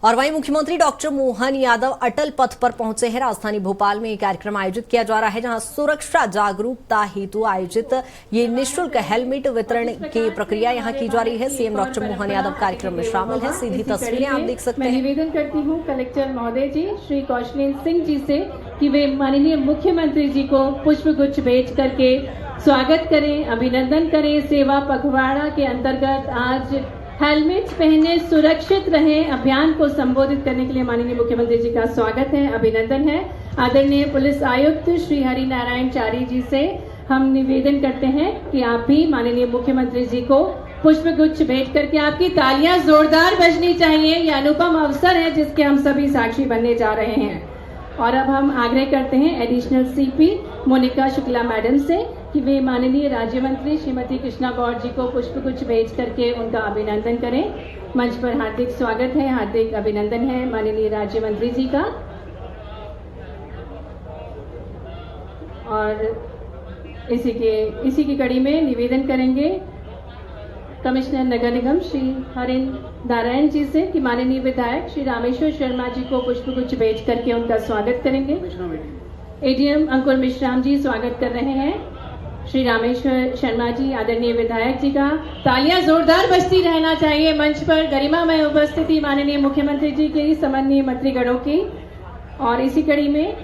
और वहीं मुख्यमंत्री डॉक्टर मोहन यादव अटल पथ पर पहुंचे हैं। राजधानी भोपाल में एक कार्यक्रम आयोजित किया जा रहा है, जहां सुरक्षा जागरूकता हेतु आयोजित ये निःशुल्क हेलमेट वितरण की प्रक्रिया यहां की जा रही है। सीएम डॉक्टर मोहन यादव कार्यक्रम में शामिल हैं। सीधी तस्वीरें आप देख सकते हैं। मैं निवेदन करती हूं कलेक्टर महोदय जी श्री कौशलेन सिंह जी से कि वे माननीय मुख्यमंत्री जी को पुष्प गुच्छ भेज करके स्वागत करें, अभिनंदन करें। सेवा पखवाड़ा के अंतर्गत आज हेलमेट पहने सुरक्षित रहें अभियान को संबोधित करने के लिए माननीय मुख्यमंत्री जी का स्वागत है, अभिनंदन है। आदरणीय पुलिस आयुक्त श्री हरि नारायण चारी जी से हम निवेदन करते हैं कि आप भी माननीय मुख्यमंत्री जी को पुष्प गुच्छ भेंट करके आपकी तालियां जोरदार बजनी चाहिए। यह अनुपम अवसर है जिसके हम सभी साक्षी बनने जा रहे हैं। और अब हम आग्रह करते हैं additional CP Monika Shukla madam से कि वे माननीय राज्य मंत्री श्रीमती कृष्णा गौड़ जी को पुष्प गुच्छ भेज करके उनका अभिनंदन करें। मंच पर हार्दिक स्वागत है, हार्दिक अभिनंदन है माननीय राज्य मंत्री जी का। और इसी की कड़ी में निवेदन करेंगे कमिश्नर नगर निगम श्री हरि नारायण जी से कि माननीय विधायक श्री रामेश्वर शर्मा जी को पुष्प गुच्छ भेज करके उनका स्वागत करेंगे। एडीएम अंकुर मिश्राम जी स्वागत कर रहे हैं श्री रामेश्वर शर्मा जी, आदरणीय विधायक जी का। तालियां जोरदार बजती रहना चाहिए मंच पर गरिमामय उपस्थिति माननीय मुख्यमंत्री जी के समन्वय मंत्रीगणों की। और इसी कड़ी में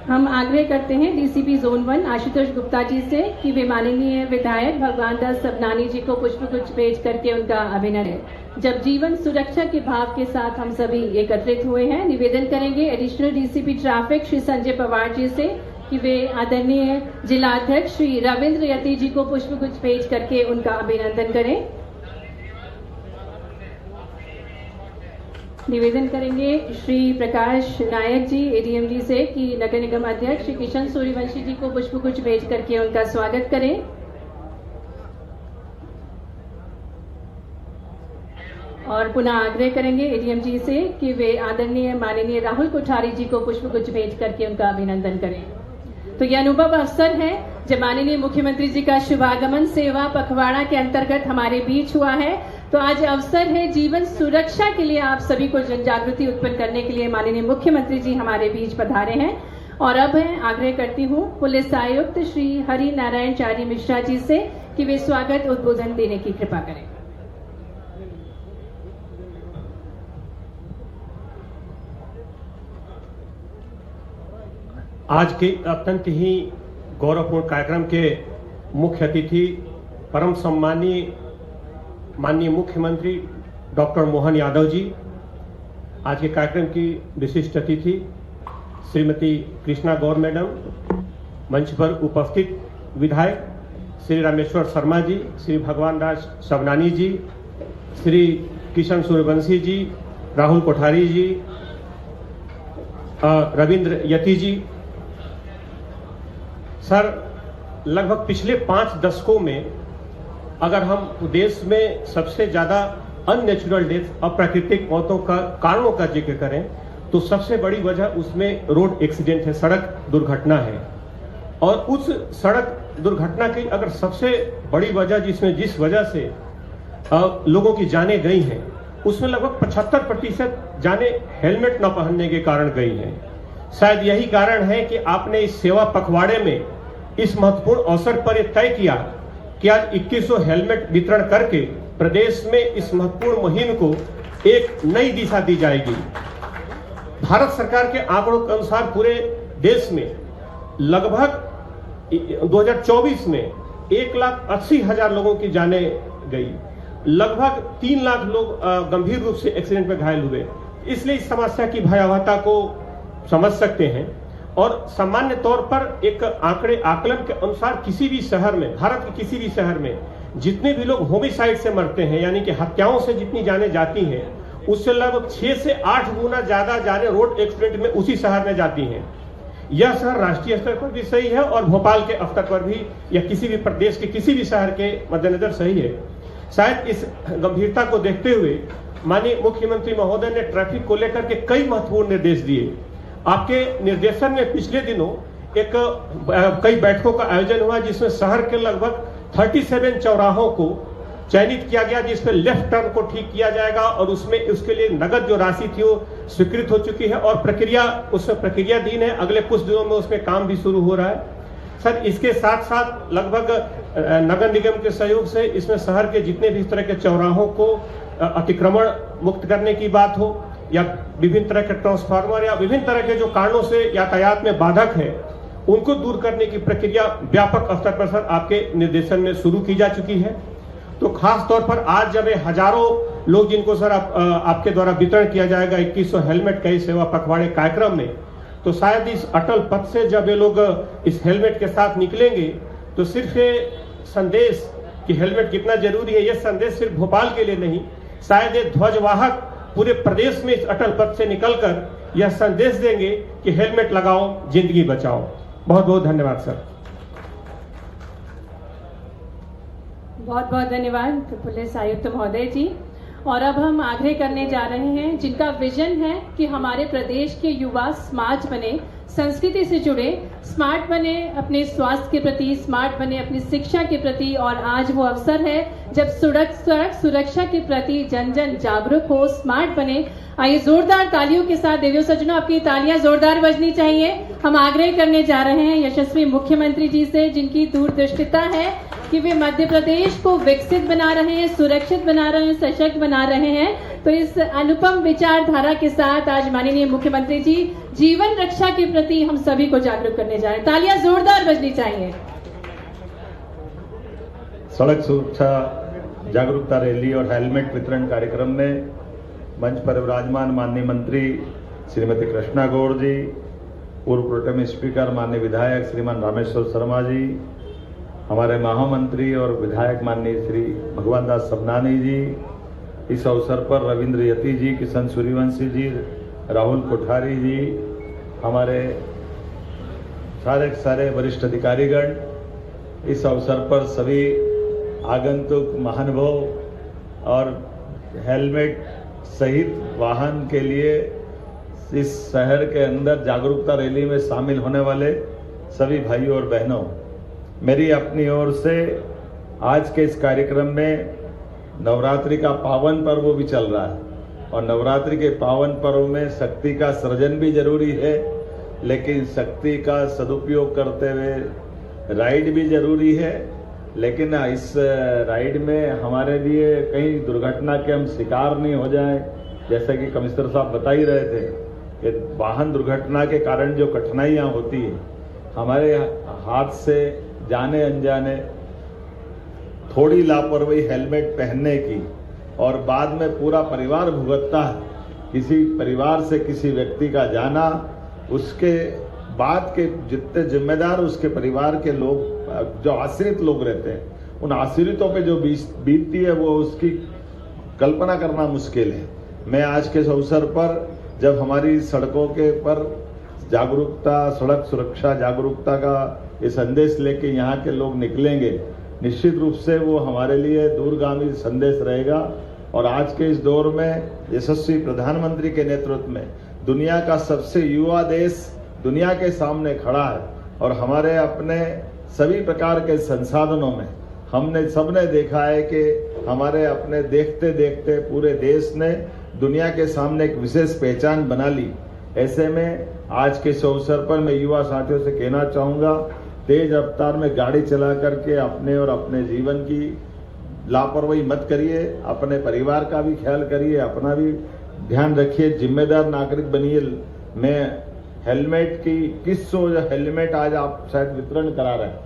हम आग्रह करते हैं डीसीपी जोन 1 आशुतोष गुप्ता जी से कि वे माननीय विधायक भगवान दास सबनानी जी को पुष्प गुच्छ भेज करके उनका अभिनंदन। जब जीवन सुरक्षा के भाव के साथ हम सभी एकत्रित हुए हैं, निवेदन करेंगे additional DCP traffic Shri Sanjay Pawar ji से कि वे आदरणीय जिलाध्यक्ष श्री रविंद्र यति जी को पुष्प गुच्छ भेज करके उनका अभिनंदन करें। निवेदन करेंगे श्री प्रकाश नायक जी एडीएम जी से कि नगर निगम अध्यक्ष श्री किशन सूर्यवंशी जी को पुष्प गुच्छ भेज करके उनका स्वागत करें। और पुनः आग्रह करेंगे एडीएम जी से कि वे आदरणीय माननीय राहुल कोठारी जी को पुष्प गुच्छ भेज करके उनका अभिनंदन करें। तो यह अनुभव अवसर है जब माननीय मुख्यमंत्री जी का शुभागमन सेवा पखवाड़ा के अंतर्गत हमारे बीच हुआ है। तो आज अवसर है जीवन सुरक्षा के लिए आप सभी को जन जागृति उत्पन्न करने के लिए माननीय मुख्यमंत्री जी हमारे बीच पधारे हैं। और अब है आग्रह करती हूँ पुलिस आयुक्त श्री हरि नारायण चारी मिश्रा जी से कि वे स्वागत उद्बोधन देने की कृपा करें। आज के अत्यंत ही गौरवपूर्ण कार्यक्रम के मुख्य अतिथि परम सम्मानीय माननीय मुख्यमंत्री डॉक्टर मोहन यादव जी, आज के कार्यक्रम की विशिष्ट अतिथि श्रीमती कृष्णा गौड़ मैडम, मंच पर उपस्थित विधायक श्री रामेश्वर शर्मा जी, श्री भगवान दास सबनानी जी, श्री किशन सूर्यवंशी जी, राहुल कोठारी जी, रविंद्र यति जी। सर, लगभग पिछले 5 दशकों में अगर हम देश में सबसे ज्यादा अननेचुरल डेथ, अप्राकृतिक मौतों का कारणों का जिक्र करें तो सबसे बड़ी वजह उसमें रोड एक्सीडेंट है, सड़क दुर्घटना है। और उस सड़क दुर्घटना की अगर सबसे बड़ी वजह जिस वजह से लोगों की जानें गई हैं, उसमें लगभग 75% जानें हेलमेट न पहनने के कारण गई हैं। शायद यही कारण है कि आपने इस सेवा पखवाड़े में इस महत्वपूर्ण अवसर पर यह तय किया कि आज 2100 हेलमेट वितरण करके प्रदेश में इस महत्वपूर्ण मुहिम को एक नई दिशा दी जाएगी। भारत सरकार के आंकड़ों के अनुसार पूरे देश में लगभग 2024 में 1,80,000 लोगों की जानें गई, लगभग 3 लाख लोग गंभीर रूप से एक्सीडेंट में घायल हुए। इसलिए इस समस्या की भयावहता को समझ सकते हैं। और सामान्य तौर पर एक आकलन के अनुसार किसी भी शहर में, भारत के किसी भी शहर में जितने भी लोग होमिसाइड से मरते हैं, यानी कि हत्याओं से जितनी जानें जाती हैं, उससे लगभग 6 से 8 गुना ज्यादा जानें रोड एक्सीडेंट में उसी शहर में जाती हैं। यह शहर राष्ट्रीय स्तर पर भी सही है और भोपाल के स्तर पर भी या किसी भी प्रदेश के किसी भी शहर के मद्देनजर सही है। शायद इस गंभीरता को देखते हुए माननीय मुख्यमंत्री महोदय ने ट्रैफिक को लेकर के कई महत्वपूर्ण निर्देश दिए। आपके निर्देशन में पिछले दिनों कई बैठकों का आयोजन हुआ, जिसमें शहर के लगभग 37 चौराहों को चयनित किया गया जिसमें लेफ्ट टर्न को ठीक किया जाएगा और उसमें उसके लिए नगद जो राशि थी वो स्वीकृत हो चुकी है और उसमें प्रक्रियाधीन है। अगले कुछ दिनों में उसमें काम भी शुरू हो रहा है। सर, इसके साथ साथ लगभग नगर निगम के सहयोग से इसमें शहर के जितने भी इस तरह के चौराहों को अतिक्रमण मुक्त करने की बात हो या विभिन्न तरह के ट्रांसफार्मर या विभिन्न तरह के जो कारणों से यातायात में बाधक है उनको दूर करने की प्रक्रिया व्यापक स्तर पर सर आपके निर्देशन में शुरू की जा चुकी है। तो खास तौर पर आज जब ये हजारों लोग जिनको सर आपके द्वारा वितरण किया जाएगा 2100 हेलमेट का इस सेवा पखवाड़े कार्यक्रम में, तो शायद इस अटल पथ से जब ये लोग इस हेलमेट के साथ निकलेंगे तो सिर्फ ये संदेश कि हेलमेट कितना जरूरी है, ये संदेश सिर्फ भोपाल के लिए नहीं, शायद ये ध्वजवाहक पूरे प्रदेश में इस अटल पथ से निकलकर यह संदेश देंगे कि हेलमेट लगाओ, जिंदगी बचाओ। बहुत बहुत धन्यवाद सर। बहुत बहुत धन्यवाद पुलिस आयुक्त महोदय जी। और अब हम आग्रह करने जा रहे हैं जिनका विजन है कि हमारे प्रदेश के युवा स्मार्ट बने, संस्कृति से जुड़े, स्मार्ट बने अपने स्वास्थ्य के प्रति, स्मार्ट बने अपनी शिक्षा के प्रति, और आज वो अवसर है जब सड़क सुरक्षा के प्रति जन जन जागरूक हो, स्मार्ट बने। आइए जोरदार तालियों के साथ देवियों सज्जनों आपकी तालियां जोरदार बजनी चाहिए। हम आग्रह करने जा रहे हैं यशस्वी मुख्यमंत्री जी से जिनकी दूरदृष्टिता है कि वे मध्य प्रदेश को विकसित बना रहे हैं, सुरक्षित बना रहे हैं, सशक्त बना रहे हैं। तो इस अनुपम विचारधारा के साथ आज माननीय मुख्यमंत्री जी जीवन रक्षा के प्रति हम सभी को जागरूक करने जा रहे हैं। तालियां जोरदार बजनी चाहिए। सड़क सुरक्षा जागरूकता रैली और हेलमेट वितरण कार्यक्रम में मंच पर विराजमान माननीय मंत्री श्रीमती कृष्णा गौड़ जी, पूर्व प्रोटेम स्पीकर माननीय विधायक श्रीमान रामेश्वर शर्मा जी, हमारे महामंत्री और विधायक माननीय श्री भगवान दास सबनानी जी, इस अवसर पर रविंद्र यति जी, किशन सूर्यवंशी जी, राहुल कोठारी जी, हमारे सारे वरिष्ठ अधिकारीगण, इस अवसर पर सभी आगंतुक महानुभाव और हेलमेट सहित वाहन के लिए इस शहर के अंदर जागरूकता रैली में शामिल होने वाले सभी भाइयों और बहनों, मेरी अपनी ओर से आज के इस कार्यक्रम में नवरात्रि का पावन पर्व भी चल रहा है और नवरात्रि के पावन पर्व में शक्ति का सृजन भी जरूरी है, लेकिन शक्ति का सदुपयोग करते हुए राइड भी जरूरी है। लेकिन इस राइड में हमारे लिए कहीं दुर्घटना के हम शिकार नहीं हो जाएं, जैसा कि कमिश्नर साहब बता ही रहे थे कि वाहन दुर्घटना के कारण जो कठिनाइयां होती है, हमारे हाथ से जाने अनजाने थोड़ी लापरवाही हेलमेट पहनने की और बाद में पूरा परिवार भुगतता है, किसी परिवार से किसी व्यक्ति का जाना, उसके बाद के जितने जिम्मेदार उसके परिवार के लोग जो आश्रित लोग रहते हैं, उन आश्रितों पे जो बीतती है वो उसकी कल्पना करना मुश्किल है। मैं आज के इस अवसर पर जब हमारी सड़कों के पर जागरूकता, सड़क सुरक्षा जागरूकता का ये संदेश लेके यहाँ के लोग निकलेंगे, निश्चित रूप से वो हमारे लिए दूरगामी संदेश रहेगा। और आज के इस दौर में यशस्वी प्रधानमंत्री के नेतृत्व में दुनिया का सबसे युवा देश दुनिया के सामने खड़ा है और हमारे अपने सभी प्रकार के संसाधनों में हमने सबने देखा है कि हमारे अपने देखते देखते पूरे देश ने दुनिया के सामने एक विशेष पहचान बना ली। ऐसे में आज के इस अवसर पर मैं युवा साथियों से कहना चाहूंगा, तेज रफ्तार में गाड़ी चला करके अपने और अपने जीवन की लापरवाही मत करिए, अपने परिवार का भी ख्याल करिए, अपना भी ध्यान रखिए, जिम्मेदार नागरिक बनिए। मैं हेलमेट की 2100 हेलमेट आज आप शायद वितरण करा रहे हैं,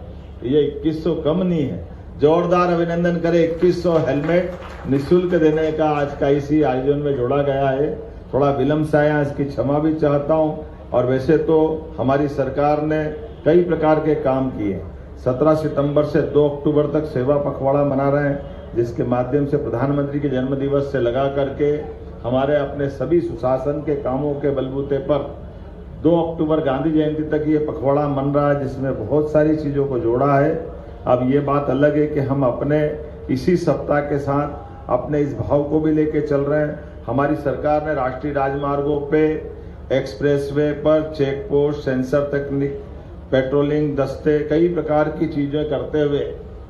ये 2100 कम नहीं है, जोरदार अभिनंदन करें। 2100 हेलमेट निःशुल्क देने का आज का इसी आयोजन में जोड़ा गया है। थोड़ा विलंब से आया, इसकी क्षमा भी चाहता हूं। और वैसे तो हमारी सरकार ने कई प्रकार के काम किए। 17 सितंबर से 2 अक्टूबर तक सेवा पखवाड़ा मना रहे हैं, जिसके माध्यम से प्रधानमंत्री के जन्म दिवस से लगा करके हमारे अपने सभी सुशासन के कामों के बलबूते पर 2 अक्टूबर गांधी जयंती तक ये पखवाड़ा मन रहा है, जिसमें बहुत सारी चीजों को जोड़ा है। अब ये बात अलग है कि हम अपने इसी सप्ताह के साथ अपने इस भाव को भी लेके चल रहे हैं। हमारी सरकार ने राष्ट्रीय राजमार्गों पे, एक्सप्रेसवे पर चेक पोस्ट, सेंसर तकनीक, पेट्रोलिंग दस्ते, कई प्रकार की चीजें करते हुए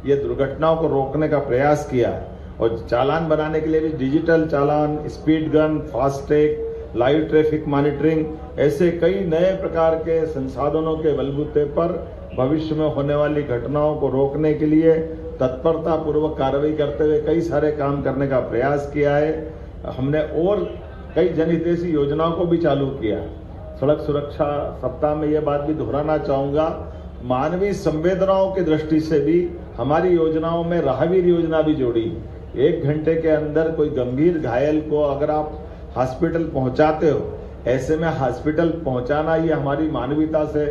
ये दुर्घटनाओं को रोकने का प्रयास किया है। और चालान बनाने के लिए भी digital challan, speed gun, FASTag, live traffic monitoring, ऐसे कई नए प्रकार के संसाधनों के बलबूते पर भविष्य में होने वाली घटनाओं को रोकने के लिए तत्परता पूर्वक कार्रवाई करते हुए कई सारे काम करने का प्रयास किया है। हमने और कई जनहितैषी योजनाओं को भी चालू किया। सड़क सुरक्षा सप्ताह में यह बात भी दोहराना चाहूंगा, मानवीय संवेदनाओं की दृष्टि से भी हमारी योजनाओं में राहगीर योजना भी जोड़ी। 1 घंटे के अंदर कोई गंभीर घायल को अगर आप हॉस्पिटल पहुंचाते हो, ऐसे में हॉस्पिटल पहुंचाना ये हमारी मानवीयता से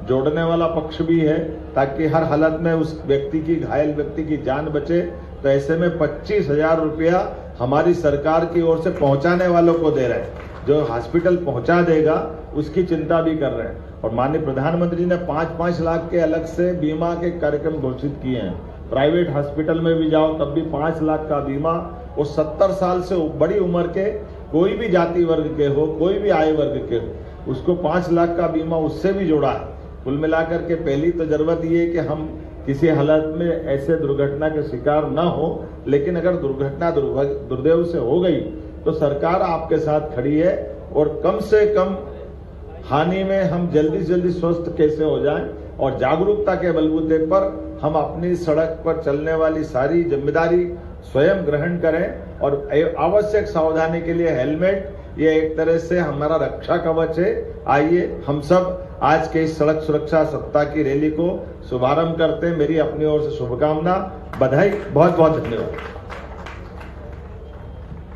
जोड़ने वाला पक्ष भी है, ताकि हर हालत में उस व्यक्ति की, घायल व्यक्ति की जान बचे। तो ऐसे में 25,000 रुपया हमारी सरकार की ओर से पहुंचाने वालों को दे रहे हैं। जो हॉस्पिटल पहुंचा देगा उसकी चिंता भी कर रहे हैं। और माननीय प्रधानमंत्री ने 5-5 लाख के अलग से बीमा के कार्यक्रम घोषित किए हैं। प्राइवेट हॉस्पिटल में भी जाओ तब भी 5 लाख का बीमा, और 70 साल से बड़ी उम्र के कोई भी जाति वर्ग के हो, कोई भी आय वर्ग के हो, उसको 5 लाख का बीमा उससे भी जोड़ा है। कुल मिलाकर के पहली तो जरूरत ये है कि हम किसी हालत में ऐसे दुर्घटना के शिकार न हो, लेकिन अगर दुर्घटना दुर्दैव से हो गई तो सरकार आपके साथ खड़ी है, और कम से कम हानि में हम जल्दी से जल्दी स्वस्थ कैसे हो जाएं, और जागरूकता के बलबूते पर हम अपनी सड़क पर चलने वाली सारी जिम्मेदारी स्वयं ग्रहण करें। और आवश्यक सावधानी के लिए हेलमेट, ये एक तरह से हमारा रक्षा कवच है। आइए हम सब आज के इस सड़क सुरक्षा सप्ताह की रैली को शुभारंभ करते हैं। मेरी अपनी ओर से शुभकामना, बधाई, बहुत बहुत धन्यवाद।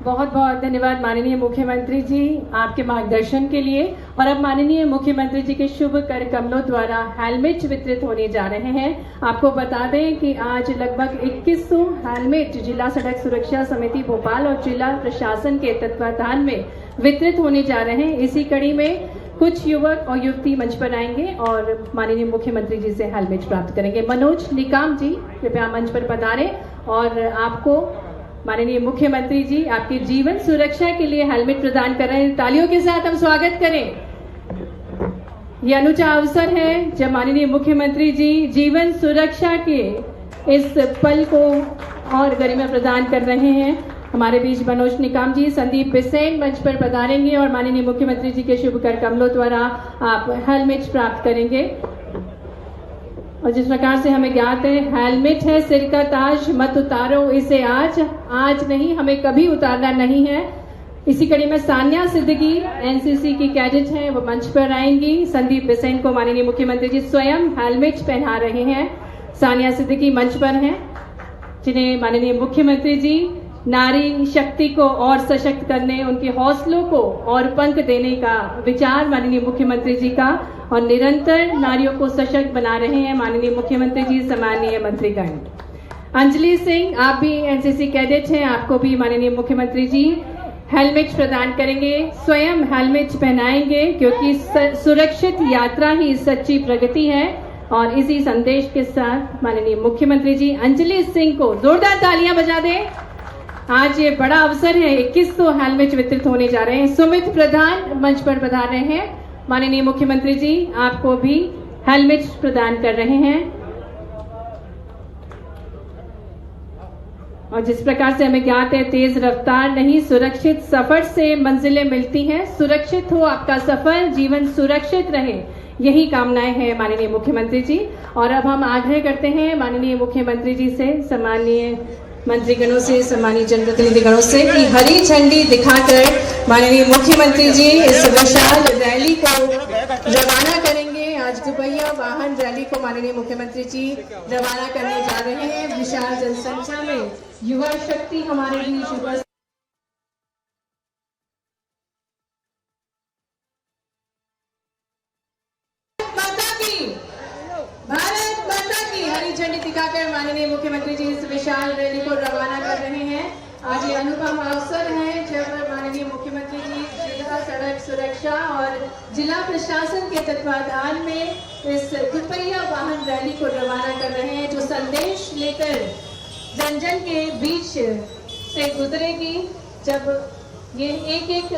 बहुत बहुत धन्यवाद माननीय मुख्यमंत्री जी आपके मार्गदर्शन के लिए। और अब माननीय मुख्यमंत्री जी के शुभ कर कमलों द्वारा हेलमेट वितरित होने जा रहे हैं। आपको बता दें कि आज लगभग 2100 हेलमेट जिला सड़क सुरक्षा समिति भोपाल और जिला प्रशासन के तत्वावधान में वितरित होने जा रहे हैं। इसी कड़ी में कुछ युवक और युवती मंच पर आएंगे और माननीय मुख्यमंत्री जी से हेलमेट प्राप्त करेंगे। मनोज निकाम जी कृपया मंच पर पधारें और आपको माननीय मुख्यमंत्री जी आपकी जीवन सुरक्षा के लिए हेलमेट प्रदान कर रहे हैं। तालियों के साथ हम स्वागत करें। यह अनूठा अवसर है जब माननीय मुख्यमंत्री जी जीवन सुरक्षा के इस पल को और गरिमा प्रदान कर रहे हैं। हमारे बीच मनोज निकाम जी, संदीप बिसेन मंच पर पधारेंगे और माननीय मुख्यमंत्री जी के शुभ कर कमलों द्वारा आप हेलमेट प्राप्त करेंगे। और जिस प्रकार से हमें ज्ञात है, हेलमेट है सिर का ताज, मत उतारो इसे आज नहीं, हमें कभी उतारना नहीं है। इसी कड़ी में सान्या सिद्दीकी एनसीसी की कैडेट हैं, वो मंच पर आएंगी। संदीप बिसेन को माननीय मुख्यमंत्री जी स्वयं हेलमेट पहना रहे हैं। सान्या सिद्दीकी मंच पर हैं, जिन्हें माननीय मुख्यमंत्री जी नारी शक्ति को और सशक्त करने, उनके हौसलों को और पंख देने का विचार माननीय मुख्यमंत्री जी का, और निरंतर नारियों को सशक्त बना रहे हैं माननीय मुख्यमंत्री जी, सम्मानीय मंत्रीगण। अंजलि सिंह, आप भी एनसीसी कैडेट हैं, आपको भी माननीय मुख्यमंत्री जी हेलमेट प्रदान करेंगे, स्वयं हेलमेट पहनाएंगे, क्योंकि सुरक्षित यात्रा ही सच्ची प्रगति है। और इसी संदेश के साथ माननीय मुख्यमंत्री जी अंजलि सिंह को जोरदार तालियां बजा दें। आज ये बड़ा अवसर है, 2100 हेलमेट वितरित होने जा रहे हैं। सुमित प्रधान मंच पर पधार रहे हैं, माननीय मुख्यमंत्री जी आपको भी हेलमेट प्रदान कर रहे हैं। और जिस प्रकार से हमें ज्ञात है, तेज रफ्तार नहीं सुरक्षित सफर से मंजिलें मिलती हैं। सुरक्षित हो आपका सफर, जीवन सुरक्षित रहे, यही कामनाएं हैं माननीय मुख्यमंत्री जी। और अब हम आग्रह करते हैं माननीय मुख्यमंत्री जी से, सम्मानीय मंत्रीगणों से, सम्मानित जनप्रतिनिधिगणों से कि हरी झंडी दिखाकर माननीय मुख्यमंत्री जी इस विशाल रैली को रवाना करेंगे। आज दुपहिया वाहन रैली को माननीय मुख्यमंत्री जी रवाना करने जा रहे हैं। विशाल जनसंख्या में युवा शक्ति हमारे बीच उपस्थित। भारत माता की हरी झंडी दिखाकर माननीय मुख्यमंत्री जी इस विशाल रैली को रवाना कर रहे हैं। आज ये अनुपम अवसर है जब माननीय मुख्यमंत्री जी जिला सड़क सुरक्षा और जिला प्रशासन के तत्वावधान में इस दुपहिया वाहन रैली को रवाना कर रहे हैं, जो संदेश लेकर जन जन के बीच से गुजरेगी। जब ये एक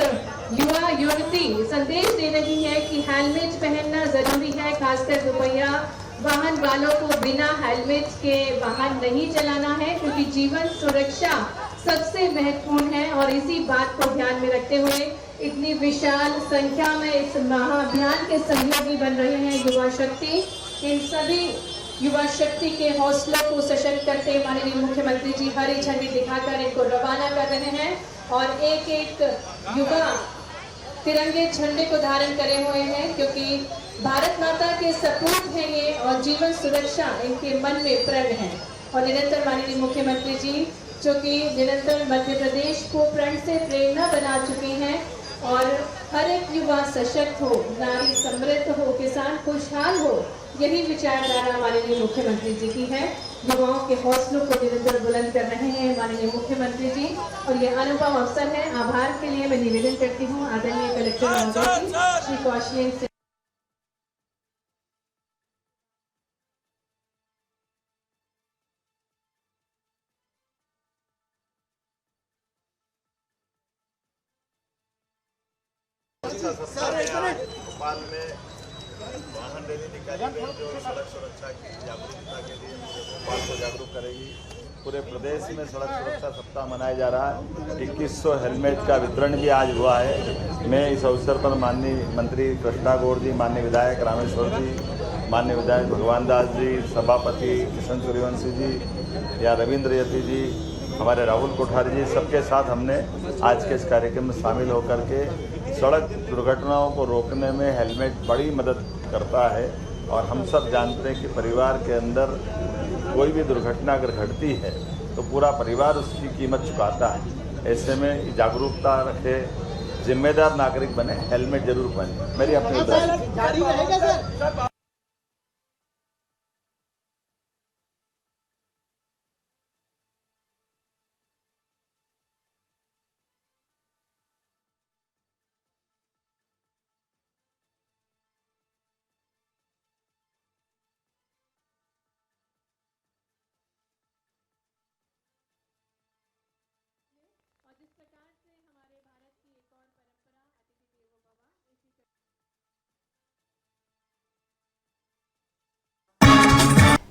युवा युवती संदेश दे रही है कि हेलमेट पहनना जरूरी है, खासकर दुपहिया वाहन वालों को बिना हेलमेट के वाहन नहीं चलाना है, क्योंकि जीवन सुरक्षा सबसे महत्वपूर्ण है। और इसी बात को ध्यान में रखते हुए इतनी विशाल संख्या में इस महाअभियान के सहयोगी बन रहे हैं युवा शक्ति। इन सभी युवा शक्ति के हौसलों को सशक्त करते माननीय मुख्यमंत्री जी हरी झंडी दिखाकर इनको रवाना कर रहे हैं। और एक एक युवा तिरंगे झंडे को धारण करे हुए हैं, क्योंकि भारत माता के सपूत हैं ये और जीवन सुरक्षा इनके मन में प्रण है। और निरंतर माननीय मुख्यमंत्री जी जो कि निरंतर मध्य प्रदेश को प्रण से प्रेरणा बना चुके हैं और हर एक युवा सशक्त हो, नारी समृद्ध हो, किसान खुशहाल हो, यही विचारधारा माननीय मुख्यमंत्री जी की है। युवाओं के हौसलों को निरंतर बुलंद कर रहे हैं माननीय मुख्यमंत्री जी और ये अनुपम अवसर है। आभार के लिए मैं निवेदन करती हूँ आदरणीय कलेक्टर महोदय जी श्री कौशलेन से। भोपाल में वाहन रैली निकाली गई जो सड़क सुरक्षा की जागरूकता के लिए भोपाल को जागरूक करेगी। पूरे प्रदेश में सड़क सुरक्षा सप्ताह मनाया जा रहा है। 2100 हेलमेट का वितरण भी आज हुआ है। मैं इस अवसर पर माननीय मंत्री कृष्णा गौड़ जी, माननीय विधायक रामेश्वर जी, माननीय विधायक भगवान दास जी, सभापति किशन सूर्यवंशी जी या रविंद्र यति जी, हमारे राहुल कोठारी जी, सबके साथ हमने आज के इस कार्यक्रम में शामिल होकर के सड़क दुर्घटनाओं को रोकने में हेलमेट बड़ी मदद करता है। और हम सब जानते हैं कि परिवार के अंदर कोई भी दुर्घटना अगर घटती है तो पूरा परिवार उसकी कीमत चुकाता है। ऐसे में जागरूकता रखे, जिम्मेदार नागरिक बने, हेलमेट जरूर पहने। मेरी अपनी उदाहरण।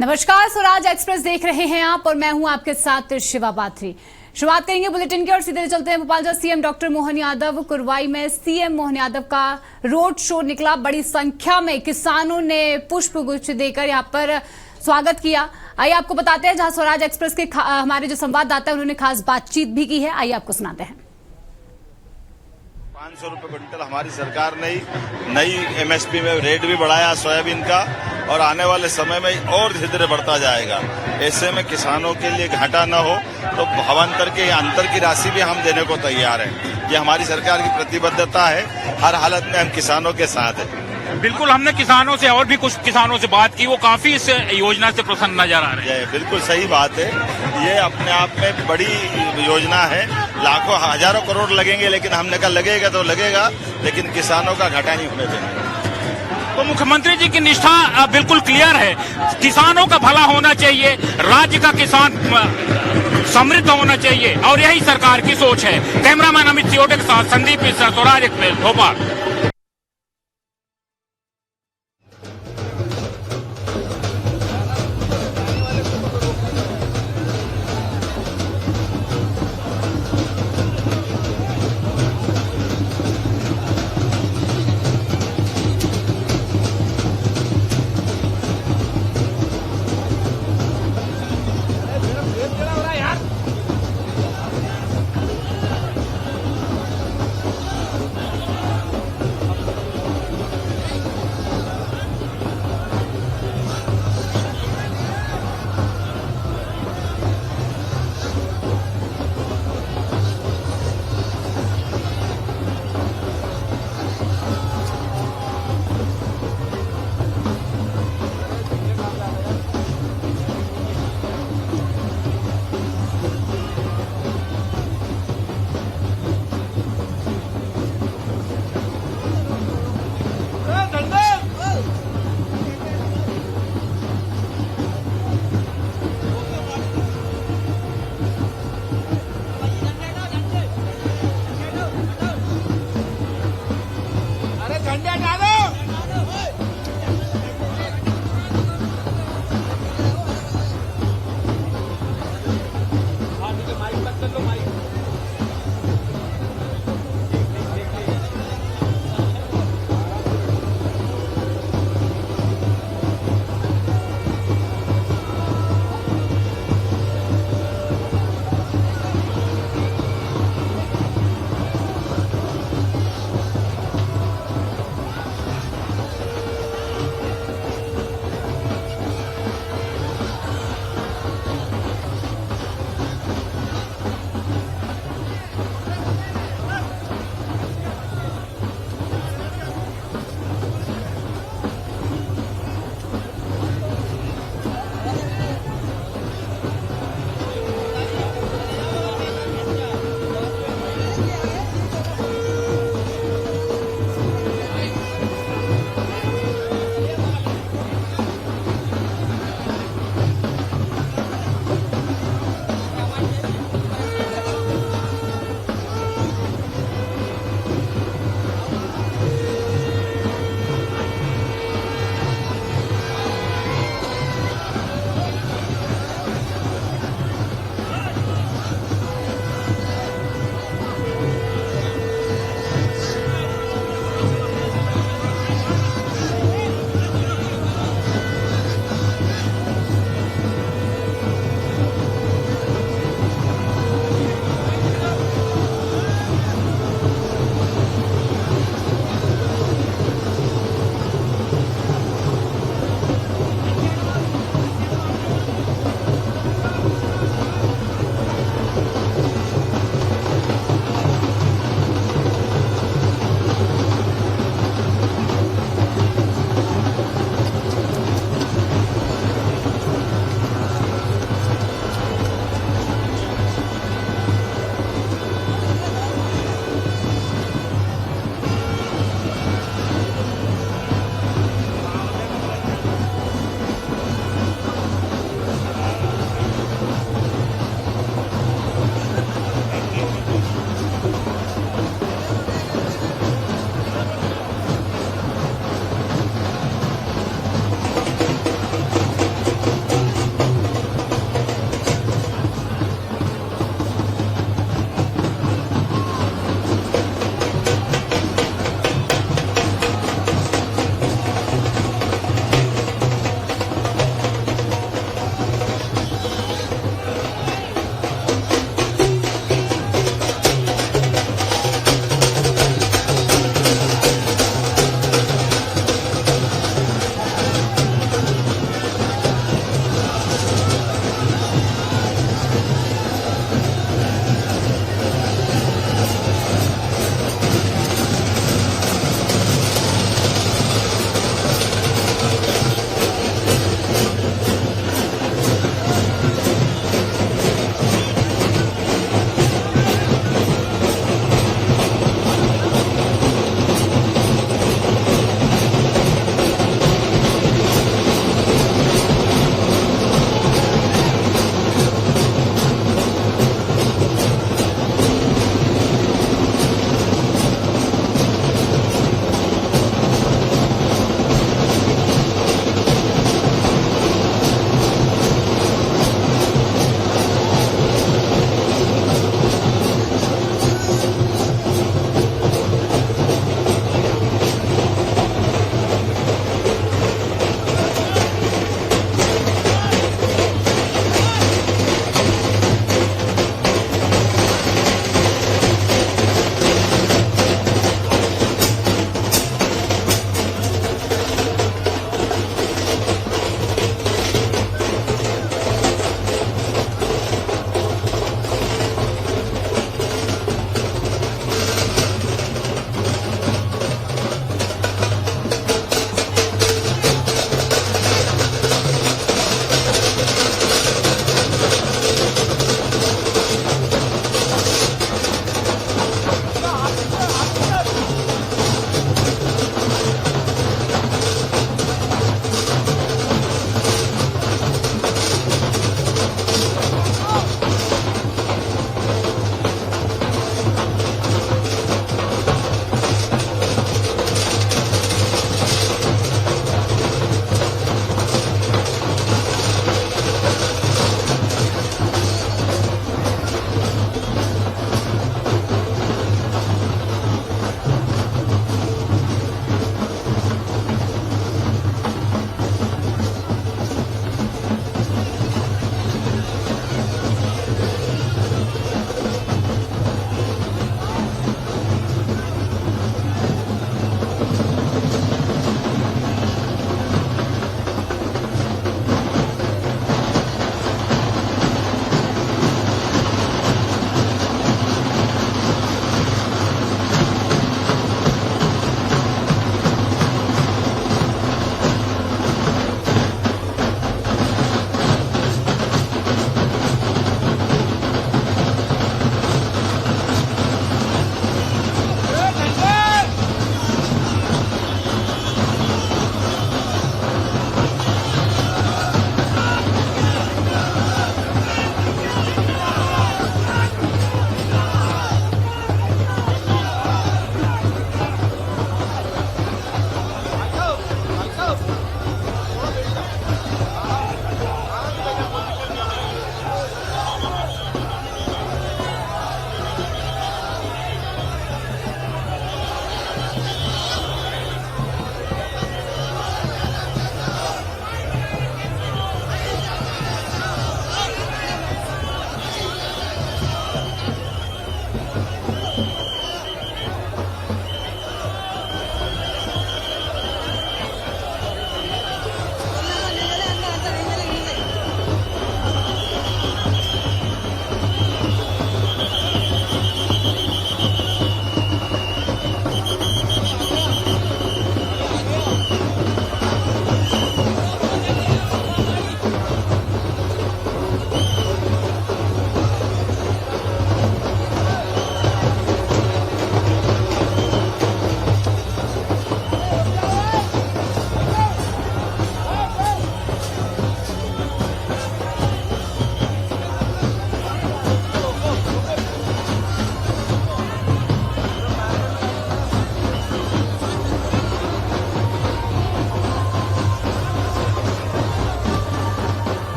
नमस्कार, स्वराज एक्सप्रेस देख रहे हैं आप और मैं हूं आपके साथ शिवा बाथरी। शुरुआत करेंगे बुलेटिन की और सीधे चलते हैं भोपाल जहां सीएम डॉक्टर मोहन यादव कुरवाई में सीएम मोहन यादव का रोड शो निकला। बड़ी संख्या में किसानों ने पुष्प गुच्छ देकर यहां पर स्वागत किया। आइए आपको बताते हैं, जहां स्वराज एक्सप्रेस के हमारे जो संवाददाता है उन्होंने खास बातचीत भी की है। आइए आपको सुनाते हैं। 500 रुपए क्विंटल हमारी सरकार ने नई एमएसपी में रेट भी बढ़ाया सोयाबीन का और आने वाले समय में और धीरे धीरे बढ़ता जाएगा। ऐसे में किसानों के लिए घाटा न हो तो भावांतर के अंतर की राशि भी हम देने को तैयार हैं। ये हमारी सरकार की प्रतिबद्धता है। हर हालत में हम किसानों के साथ हैं। बिल्कुल, हमने किसानों से और भी कुछ किसानों से बात की, वो काफी इस योजना से प्रसन्न नजर आ रहे हैं। बिल्कुल सही बात है। ये अपने आप में बड़ी योजना है। लाखों हजारों करोड़ लगेंगे, लेकिन हमने कहा लगेगा तो लगेगा, लेकिन किसानों का घाटा नहीं होने देंगे। तो मुख्यमंत्री जी की निष्ठा बिल्कुल क्लियर है। किसानों का भला होना चाहिए, राज्य का किसान समृद्ध होना चाहिए और यही सरकार की सोच है। कैमरामैन अमित सियोटे के साथ संदीप मिश्रा, स्वराज एक्सप्रेस, भोपाल।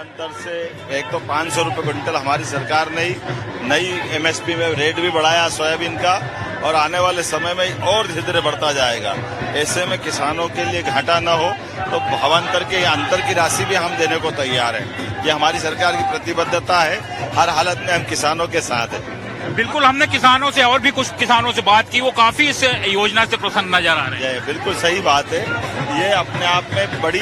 भावांतर से एक तो 500 रुपये क्विंटल हमारी सरकार ने नई एमएसपी में रेट भी बढ़ाया सोयाबीन का, और आने वाले समय में और धीरे धीरे बढ़ता जाएगा। ऐसे में किसानों के लिए घाटा न हो तो भावांतर के अंतर की राशि भी हम देने को तैयार हैं। ये हमारी सरकार की प्रतिबद्धता है, हर हालत में हम किसानों के साथ हैं। बिल्कुल, हमने किसानों से और भी कुछ किसानों से बात की, वो काफी इस योजना से प्रसन्न नजर आ रहे हैं। बिल्कुल सही बात है, ये अपने आप में बड़ी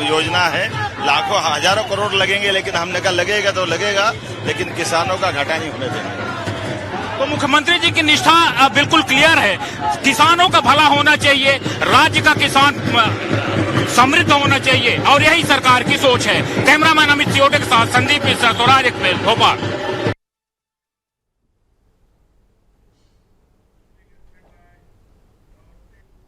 योजना है, लाखों हजारों करोड़ लगेंगे, लेकिन हमने कहा लगेगा तो लगेगा, लेकिन किसानों का घाटा नहीं होने देंगे। तो मुख्यमंत्री जी की निष्ठा बिल्कुल क्लियर है, किसानों का भला होना चाहिए, राज्य का किसान समृद्ध होना चाहिए, और यही सरकार की सोच है। कैमरामैन अमित सियोटे के साथ संदीप मिश्रा, स्वराज एक्सप्रेस, भोपाल।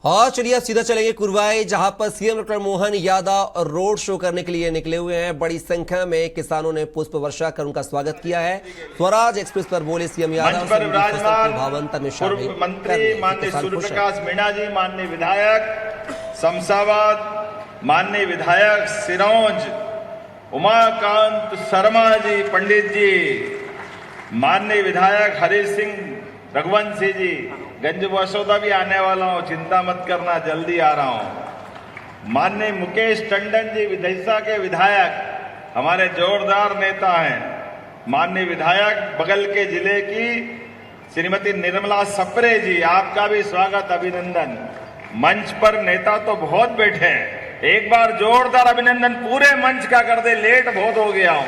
हाँ, चलिए अब सीधा चलेंगे कुरवाई, जहां पर CM doctor Mohan Yadav road show करने के लिए निकले हुए हैं। बड़ी संख्या में किसानों ने पुष्प वर्षा कर उनका स्वागत किया है। स्वराज एक्सप्रेस पर बोले सीएम यादव, भावांतर में शामिल मंत्री माननीय सूर्य प्रकाश मीणा जी, माननीय विधायक शमशाबाद, माननीय विधायक सिरौंज उमाकांत शर्मा जी, पंडित जी, माननीय विधायक हरीश सिंह रघुवंशी जी, गंज बसोदा भी आने वाला हूं, चिंता मत करना, जल्दी आ रहा हूं। माननीय मुकेश टंडन जी, विदिशा के विधायक, हमारे जोरदार नेता हैं। माननीय विधायक बगल के जिले की श्रीमती निर्मला सप्रे जी, आपका भी स्वागत, अभिनंदन। मंच पर नेता तो बहुत बैठे हैं, एक बार जोरदार अभिनंदन पूरे मंच का कर दे, लेट बहुत हो गया हूं,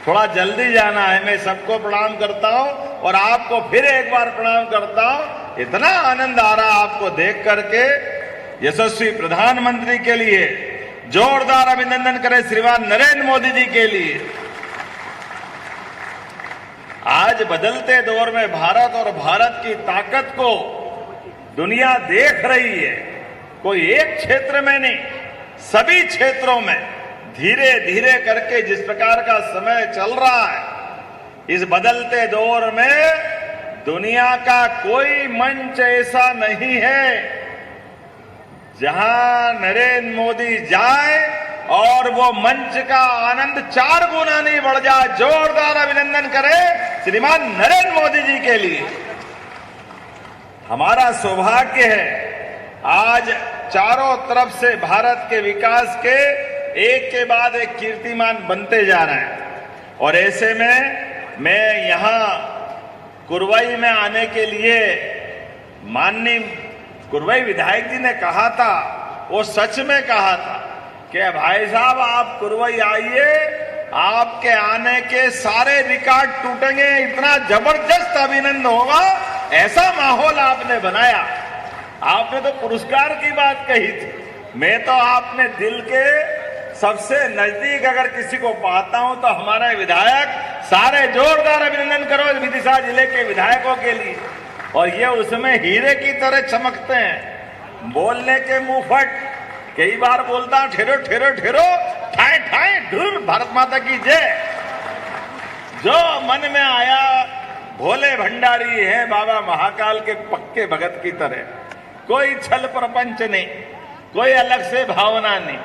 थोड़ा जल्दी जाना है। मैं सबको प्रणाम करता हूं और आपको फिर एक बार प्रणाम करता हूं। इतना आनंद आ रहा आपको देख करके। यशस्वी प्रधानमंत्री के लिए जोरदार अभिनंदन करें, श्रीमान नरेंद्र मोदी जी के लिए। आज बदलते दौर में भारत और भारत की ताकत को दुनिया देख रही है। कोई एक क्षेत्र में नहीं, सभी क्षेत्रों में धीरे धीरे करके जिस प्रकार का समय चल रहा है, इस बदलते दौर में दुनिया का कोई मंच ऐसा नहीं है जहां नरेंद्र मोदी जाए और वो मंच का आनंद 4 गुना नहीं बढ़ जाए। जोरदार अभिनंदन करें श्रीमान नरेंद्र मोदी जी के लिए। हमारा सौभाग्य है आज चारों तरफ से भारत के विकास के एक के बाद एक कीर्तिमान बनते जा रहे हैं, और ऐसे में मैं यहां कुरवाई में आने के लिए, माननीय कुरवाई विधायक जी ने कहा था, वो सच में कहा था कि भाई साहब आप कुरवाई आइए, आपके आने के सारे रिकॉर्ड टूटेंगे, इतना जबरदस्त अभिनंदन होगा, ऐसा माहौल आपने बनाया। आपने तो पुरस्कार की बात कही थी, मैं तो आपने दिल के सबसे नजदीक अगर किसी को पाता हूं तो हमारे विधायक, सारे जोरदार अभिनंदन करो विदिशा जिले के विधायकों के लिए। और ये उसमें हीरे की तरह चमकते हैं, बोलने के मुंह फट, कई बार बोलता हूं ठहरो ठहरो ठहरो, ठाए ठाए ढूर, भारत माता की जय। जो मन में आया, भोले भंडारी है बाबा महाकाल के पक्के भगत की तरह, कोई छल प्रपंच नहीं, कोई अलग से भावना नहीं,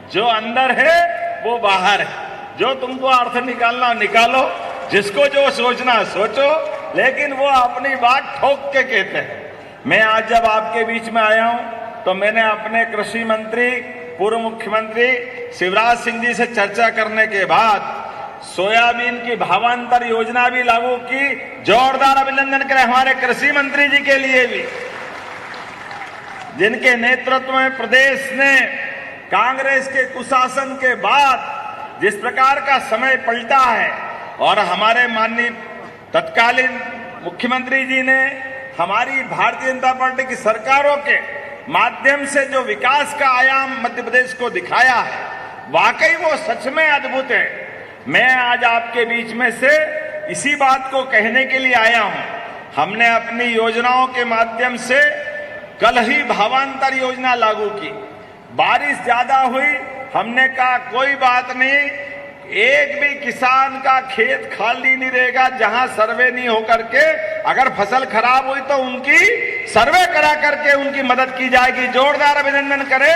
जो अंदर है वो बाहर है। जो तुमको अर्थ निकालना निकालो, जिसको जो सोचना सोचो, लेकिन वो अपनी बात ठोक के कहते हैं। मैं आज जब आपके बीच में आया हूं तो मैंने अपने कृषि मंत्री, पूर्व मुख्यमंत्री शिवराज सिंह जी से चर्चा करने के बाद सोयाबीन की भावांतर योजना भी लागू की। जोरदार अभिनंदन करें हमारे कृषि मंत्री जी के लिए भी, जिनके नेतृत्व में प्रदेश ने कांग्रेस के कुशासन के बाद जिस प्रकार का समय पलटा है, और हमारे माननीय तत्कालीन मुख्यमंत्री जी ने हमारी भारतीय जनता पार्टी की सरकारों के माध्यम से जो विकास का आयाम मध्य प्रदेश को दिखाया है, वाकई वो सच में अद्भुत है। मैं आज आपके बीच में से इसी बात को कहने के लिए आया हूं। हमने अपनी योजनाओं के माध्यम से कल ही भावांतर योजना लागू की। बारिश ज्यादा हुई, हमने कहा कोई बात नहीं, एक भी किसान का खेत खाली नहीं रहेगा जहां सर्वे नहीं होकर के, अगर फसल खराब हुई तो उनकी सर्वे करा करके उनकी मदद की जाएगी। जोरदार अभिनंदन करें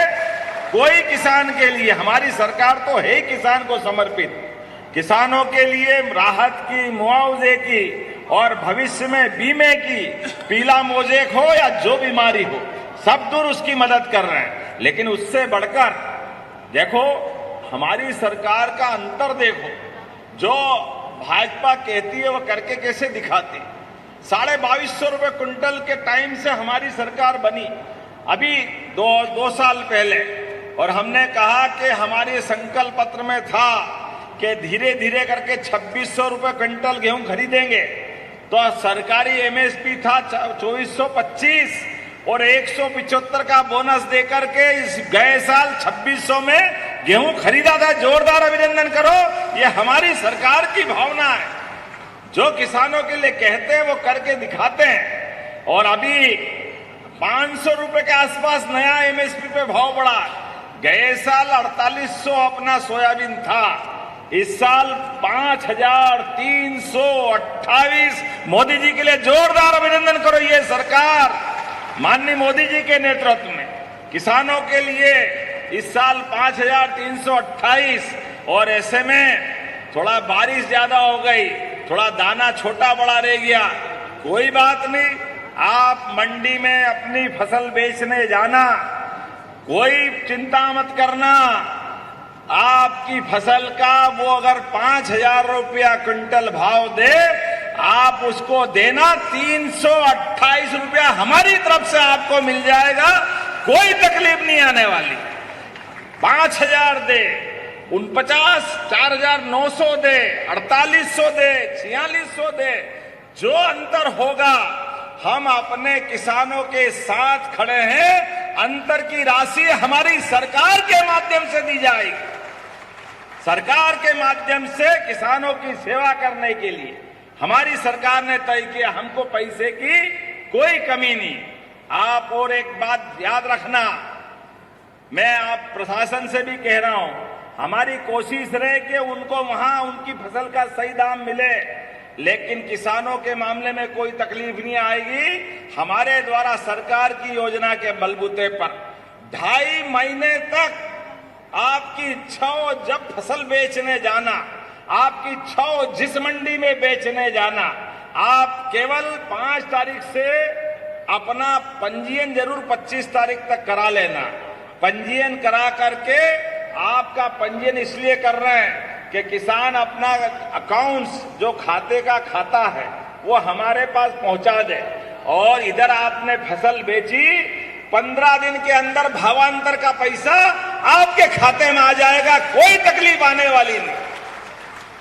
कोई किसान के लिए। हमारी सरकार तो है ही किसान को समर्पित। किसानों के लिए राहत की, मुआवजे की और भविष्य में बीमे की, पीला मोजेक हो या जो बीमारी हो, सब दूर उसकी मदद कर रहे हैं। लेकिन उससे बढ़कर देखो, हमारी सरकार का अंतर देखो, जो भाजपा कहती है वो करके कैसे दिखाती। 2250 रुपए क्विंटल के टाइम से हमारी सरकार बनी, अभी दो साल पहले, और हमने कहा कि हमारे संकल्प पत्र में था कि धीरे धीरे करके 2600 रुपए क्विंटल गेहूं खरीदेंगे। तो सरकारी एमएसपी था 2425 और 175 का बोनस देकर के इस गए साल 2600 में गेहूं खरीदा था। जोरदार अभिनंदन करो, ये हमारी सरकार की भावना है। जो किसानों के लिए कहते हैं वो करके दिखाते हैं। और अभी 500 रुपए के आसपास नया एमएसपी पे भाव बढ़ा। गए साल 4800 अपना सोयाबीन था, इस साल 5328। मोदी जी के लिए जोरदार अभिनंदन करो। ये सरकार माननीय मोदी जी के नेतृत्व में किसानों के लिए इस साल 5328। और ऐसे में थोड़ा बारिश ज्यादा हो गई, थोड़ा दाना छोटा बड़ा रह गया, कोई बात नहीं। आप मंडी में अपनी फसल बेचने जाना, कोई चिंता मत करना। आपकी फसल का वो अगर 5000 रुपया क्विंटल भाव दे, आप उसको देना 328 रुपया हमारी तरफ से आपको मिल जाएगा, कोई तकलीफ नहीं आने वाली। 5000 दे, 49, 4900 दे, 4800 दे, 4600 दे, जो अंतर होगा हम अपने किसानों के साथ खड़े हैं। अंतर की राशि हमारी सरकार के माध्यम से दी जाएगी। सरकार के माध्यम से किसानों की सेवा करने के लिए हमारी सरकार ने तय किया, हमको पैसे की कोई कमी नहीं। आप और एक बात याद रखना, मैं आप प्रशासन से भी कह रहा हूं, हमारी कोशिश रहे कि उनको वहां उनकी फसल का सही दाम मिले, लेकिन किसानों के मामले में कोई तकलीफ नहीं आएगी। हमारे द्वारा सरकार की योजना के बलबूते पर 2.5 महीने तक आपकी इच्छा हो जब फसल बेचने जाना, आपकी इच्छा हो जिस मंडी में बेचने जाना, आप केवल 5 तारीख से अपना पंजीयन जरूर 25 तारीख तक करा लेना। पंजीयन करा करके, आपका पंजीयन इसलिए कर रहे हैं कि किसान अपना अकाउंट्स जो खाते का खाता है वो हमारे पास पहुंचा दे, और इधर आपने फसल बेची, 15 दिन के अंदर भावांतर का पैसा आपके खाते में आ जाएगा, कोई तकलीफ आने वाली नहीं।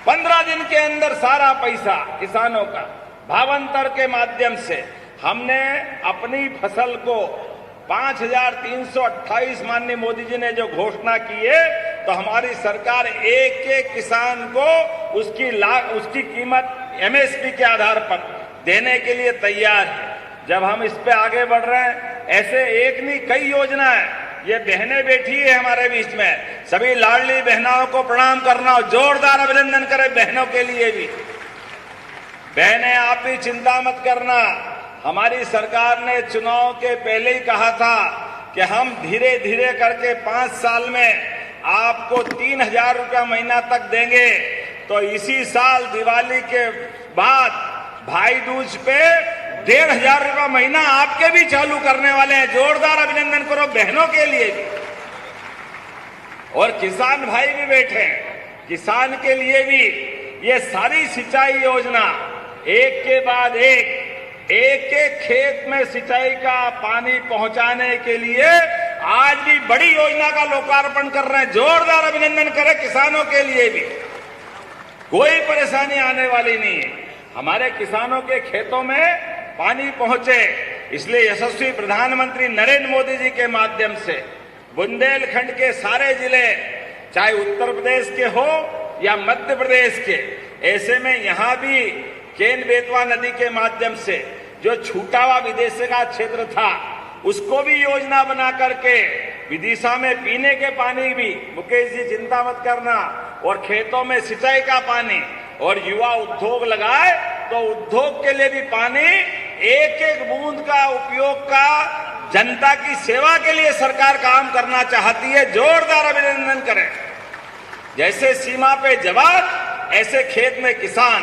15 दिन के अंदर सारा पैसा किसानों का भावांतर के माध्यम से हमने अपनी फसल को 5328 माननीय मोदी जी ने जो घोषणा की है, तो हमारी सरकार एक एक किसान को उसकी कीमत एमएसपी के आधार पर देने के लिए तैयार है। जब हम इस पे आगे बढ़ रहे हैं, ऐसे एक नहीं कई योजना है। ये बहनें बैठी है हमारे बीच में, सभी लाडली बहनों को प्रणाम करना, जोरदार अभिनंदन करें बहनों के लिए भी। बहनें आप भी चिंता मत करना, हमारी सरकार ने चुनाव के पहले ही कहा था कि हम धीरे धीरे करके 5 साल में आपको 3000 रुपया महीना तक देंगे। तो इसी साल दिवाली के बाद भाई दूज पे 1500 रुपया महीना आपके भी चालू करने वाले हैं। जोरदार अभिनंदन करो बहनों के लिए भी। और किसान भाई भी बैठे हैं, किसान के लिए भी ये सारी सिंचाई योजना एक के बाद एक खेत में सिंचाई का पानी पहुंचाने के लिए आज भी बड़ी योजना का लोकार्पण कर रहे हैं। जोरदार अभिनंदन करें किसानों के लिए भी, कोई परेशानी आने वाली नहीं है। हमारे किसानों के खेतों में पानी पहुंचे, इसलिए यशस्वी प्रधानमंत्री नरेंद्र मोदी जी के माध्यम से बुंदेलखंड के सारे जिले, चाहे उत्तर प्रदेश के हो या मध्य प्रदेश के, ऐसे में यहां भी केन बेतवा नदी के माध्यम से जो छूटा हुआ विदेशिका क्षेत्र था, उसको भी योजना बना करके विदिशा में पीने के पानी भी, मुकेश जी चिंता मत करना, और खेतों में सिंचाई का पानी, और युवा उद्योग लगाए तो उद्योग के लिए भी पानी, एक एक बूंद का उपयोग का जनता की सेवा के लिए सरकार काम करना चाहती है। जोरदार अभिनंदन करें। जैसे सीमा पे जवान, ऐसे खेत में किसान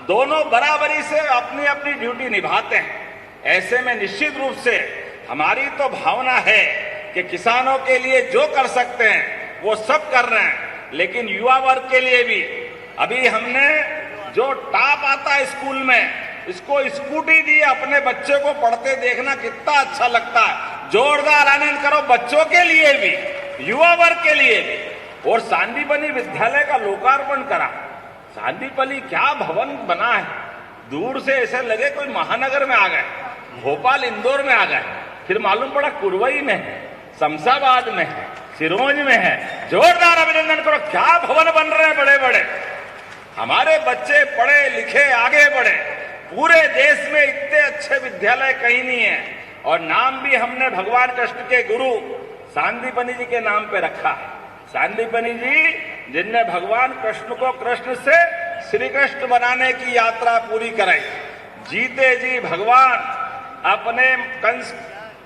दोनों बराबरी से अपनी अपनी ड्यूटी निभाते हैं। ऐसे में निश्चित रूप से हमारी तो भावना है कि किसानों के लिए जो कर सकते हैं वो सब कर रहे हैं, लेकिन युवा वर्ग के लिए भी अभी हमने जो टॉप आता है स्कूल में, इसको स्कूटी दी, अपने बच्चे को पढ़ते देखना कितना अच्छा लगता है। जोरदार आनंद करो बच्चों के लिए भी, युवा वर्ग के लिए भी। और सांदीपनि विद्यालय का लोकार्पण करा। सांदीपनि क्या भवन बना है, दूर से ऐसे लगे कोई महानगर में आ गए, भोपाल इंदौर में आ गए, फिर मालूम पड़ा कुरवई में है, शमशाबाद में है, सिरोंज में है। जोरदार अभिनंदन करो, क्या भवन बन रहे हैं बड़े बड़े। हमारे बच्चे पढ़े लिखे आगे बढ़े। पूरे देश में इतने अच्छे विद्यालय कहीं नहीं है। और नाम भी हमने भगवान कृष्ण के गुरु सांदीपनि जी के नाम पे रखा है। सांदीपनि जी जिनने भगवान कृष्ण को कृष्ण से श्री कृष्ण बनाने की यात्रा पूरी कराई। जीते जी भगवान अपने कंस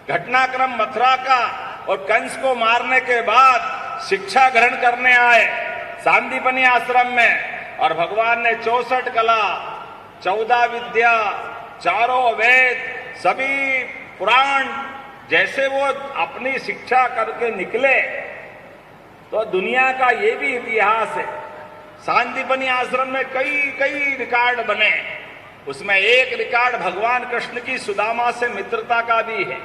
घटनाक्रम मथुरा का और कंस को मारने के बाद शिक्षा ग्रहण करने आए सांदीपनि आश्रम में। और भगवान ने 64 कला, 14 विद्या, चारों वेद, सभी पुराण जैसे वो अपनी शिक्षा करके निकले, तो दुनिया का ये भी इतिहास है। सांदीपनि आश्रम में कई रिकॉर्ड बने। उसमें एक रिकॉर्ड भगवान कृष्ण की सुदामा से मित्रता का भी है।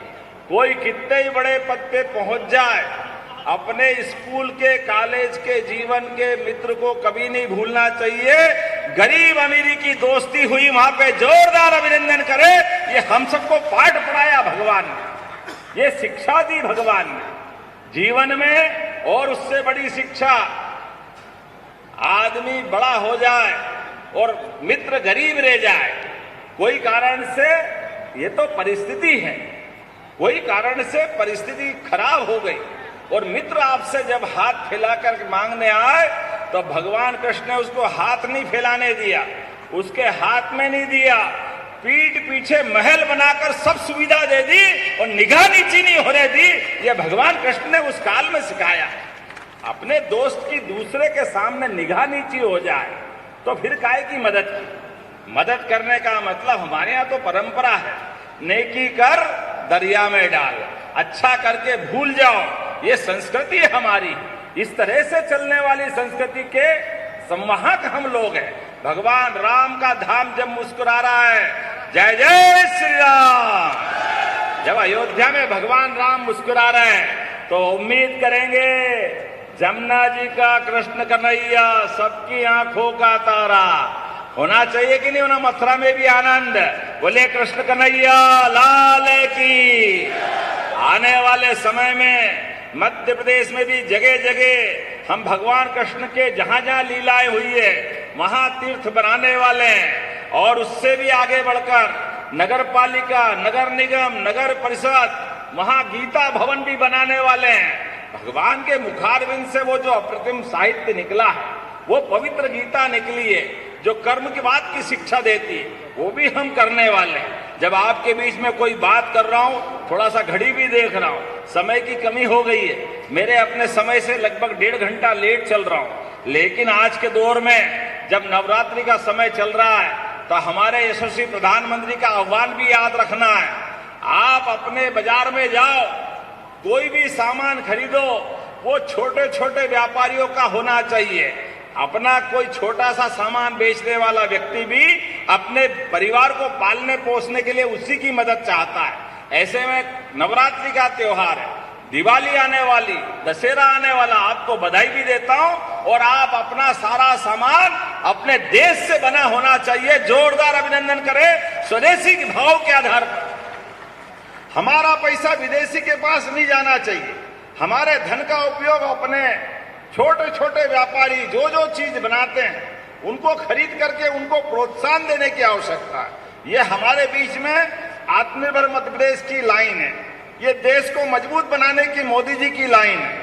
कोई कितने ही बड़े पद पे पहुंच जाए, अपने स्कूल के कॉलेज के जीवन के मित्र को कभी नहीं भूलना चाहिए। गरीब अमीरी की दोस्ती हुई वहां पे, जोरदार अभिनंदन करे। ये हम सबको पाठ पढ़ाया भगवान ने, ये शिक्षा दी भगवान ने जीवन में। और उससे बड़ी शिक्षा, आदमी बड़ा हो जाए और मित्र गरीब रह जाए, कोई कारण से, ये तो परिस्थिति है, कोई कारण से परिस्थिति खराब हो गई और मित्र आपसे जब हाथ फैलाकर मांगने आए, तो भगवान कृष्ण ने उसको हाथ नहीं फैलाने दिया, उसके हाथ में नहीं दिया, पीठ पीछे महल बनाकर सब सुविधा दे दी और निगाह नीची नहीं होने दी। ये भगवान कृष्ण ने उस काल में सिखाया। अपने दोस्त की दूसरे के सामने निगाह नीची हो जाए तो फिर काहे की मदद की। मदद करने का मतलब हमारे यहाँ तो परंपरा है, नेकी कर दरिया में डाल, अच्छा करके भूल जाओ, ये संस्कृति है हमारी। इस तरह से चलने वाली संस्कृति के संवाहक हम लोग हैं। भगवान राम का धाम जब मुस्कुरा रहा है, जय जय श्री राम, जब अयोध्या में भगवान राम मुस्कुरा रहे हैं, तो उम्मीद करेंगे जमुना जी का कृष्ण कन्हैया सबकी आंखों का तारा होना चाहिए कि नहीं होना। मथुरा में भी आनंद, बोले कृष्ण कन्हैया लाल की। आने वाले समय में मध्य प्रदेश में भी जगह जगह हम भगवान कृष्ण के जहां जहां लीलाएं हुई है वहां तीर्थ बनाने वाले हैं। और उससे भी आगे बढ़कर नगर पालिका, नगर निगम, नगर परिषद, वहां गीता भवन भी बनाने वाले हैं। भगवान के मुखारविंद से वो जो अप्रतिम साहित्य निकला है, वो पवित्र गीता निकली है जो कर्म की बात की शिक्षा देती है, वो भी हम करने वाले हैं। जब आपके बीच में कोई बात कर रहा हूं, थोड़ा सा घड़ी भी देख रहा हूं, समय की कमी हो गई है, मेरे अपने समय से लगभग 1.5 घंटा लेट चल रहा हूं। लेकिन आज के दौर में जब नवरात्रि का समय चल रहा है, तो हमारे यशस्वी प्रधानमंत्री का आह्वान भी याद रखना है। आप अपने बाजार में जाओ, कोई भी सामान खरीदो, वो छोटे छोटे व्यापारियों का होना चाहिए। अपना कोई छोटा सा सामान बेचने वाला व्यक्ति भी अपने परिवार को पालने पोसने के लिए उसी की मदद चाहता है। ऐसे में नवरात्रि का त्योहार है, दिवाली आने वाली, दशहरा आने वाला, आपको बधाई भी देता हूं। और आप अपना सारा सामान अपने देश से बना होना चाहिए। जोरदार अभिनंदन करें स्वदेशी के भाव के आधार पर। हमारा पैसा विदेशी के पास नहीं जाना चाहिए। हमारे धन का उपयोग अपने छोटे छोटे व्यापारी जो जो चीज बनाते हैं उनको खरीद करके उनको प्रोत्साहन देने की आवश्यकता है। ये हमारे बीच में आत्मनिर्भर मध्य प्रदेश की लाइन है, ये देश को मजबूत बनाने की मोदी जी की लाइन है।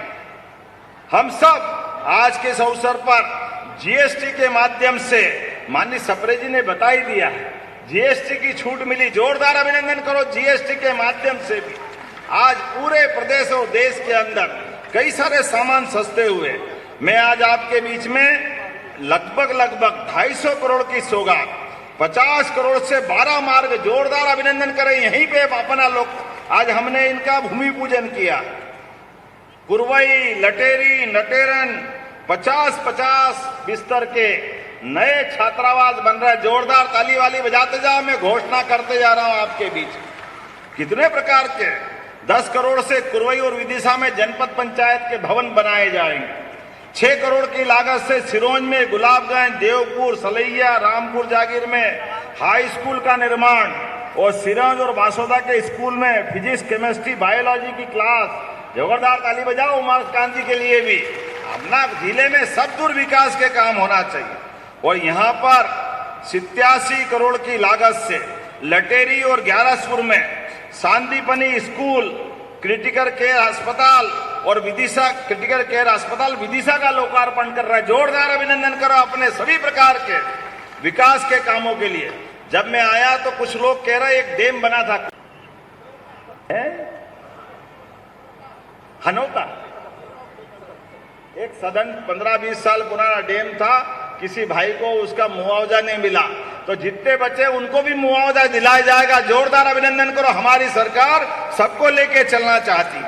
हम सब आज के इस अवसर पर जीएसटी के माध्यम से, माननीय सप्रे जी ने बता ही दिया है, जीएसटी की छूट मिली। जोरदार अभिनंदन करो। जीएसटी के माध्यम से भी आज पूरे प्रदेश और देश के अंदर कई सारे सामान सस्ते हुए। मैं आज आपके बीच में लगभग 250 करोड़ की सौगात, 50 करोड़ से 12 मार्ग, जोरदार अभिनंदन करें। यहीं पे अपना लोग आज हमने इनका भूमि पूजन किया। कुरवई, लटेरी, नटेरन 50-50 बिस्तर के नए छात्रावास बन रहा है। जोरदार ताली वाली बजाते जाओ, मैं घोषणा करते जा रहा हूं आपके बीच। कितने प्रकार के 10 करोड़ से कुरवई और विदिशा में जनपद पंचायत के भवन बनाए जाएंगे। 6 करोड़ की लागत से सिरोंज में, गुलाबगंज, देवपुर, सलैया, रामपुर जागीर में हाई स्कूल का निर्माण और सिरोंज और बासोदा के स्कूल में फिजिक्स, केमिस्ट्री, बायोलॉजी की क्लास। जोरदार ताली बजाओ उमाकांत जी के लिए भी। अपना जिले में सब दूर विकास के काम होना चाहिए। और यहाँ पर 87 करोड़ की लागत से लटेरी और 11 में सांदीपनी स्कूल, क्रिटिकल केयर अस्पताल और विदिशा, क्रिटिकल केयर अस्पताल विदिशा का लोकार्पण कर रहा है। जोरदार अभिनंदन करो अपने सभी प्रकार के विकास के कामों के लिए। जब मैं आया तो कुछ लोग कह रहे एक डैम बना था हनौता, एक सदन 15-20 साल पुराना डैम था। किसी भाई को उसका मुआवजा नहीं मिला, तो जितने बचे उनको भी मुआवजा दिलाया जाएगा। जोरदार अभिनंदन करो। हमारी सरकार सबको लेके चलना चाहती,